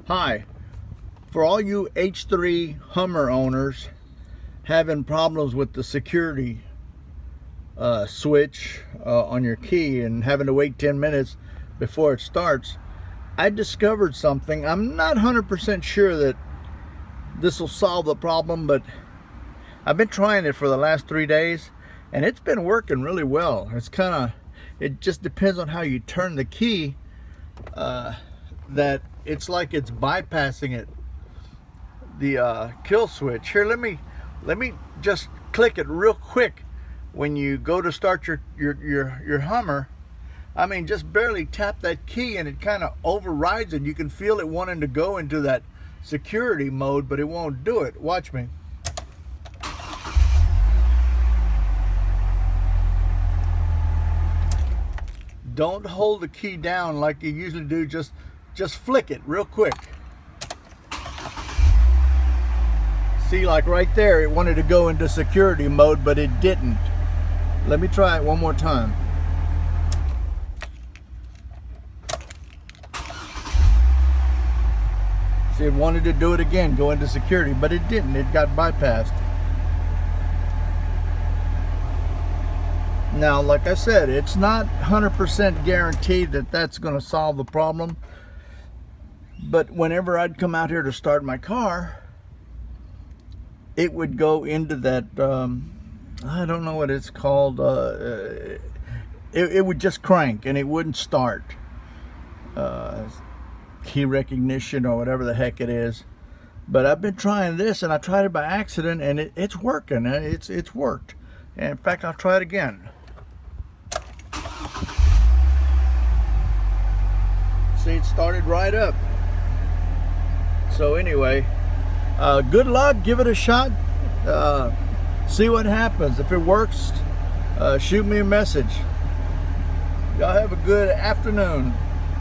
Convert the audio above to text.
Hi, for all you H3 Hummer owners having problems with the security switch on your key and having to wait 10 minutes before it starts, I discovered something. I'm not 100% sure that this will solve the problem, but I've been trying it for the last 3 days and it's been working really well. It just depends on how you turn the key, that it's like it's bypassing it, the kill switch. Here, let me just click it real quick. When you go to start your Hummer, I mean, just barely tap that key and it kind of overrides it. You can feel it wanting to go into that security mode, but it won't do it. Watch me. Don't hold the key down like you usually do. Just flick it real quick. See, like right there, it wanted to go into security mode, but it didn't. Let me try it one more time. See, it wanted to do it again, go into security, but it didn't. It got bypassed. Now, like I said, it's not 100% guaranteed that that's going to solve the problem. But whenever I'd come out here to start my car, it would go into that, I don't know what it's called. It would just crank and it wouldn't start. Key recognition or whatever the heck it is. But I've been trying this, and I tried it by accident, and it's working. It's worked. And in fact, I'll try it again. See, it started right up. So anyway, good luck. Give it a shot. See what happens. If it works, shoot me a message. Y'all have a good afternoon.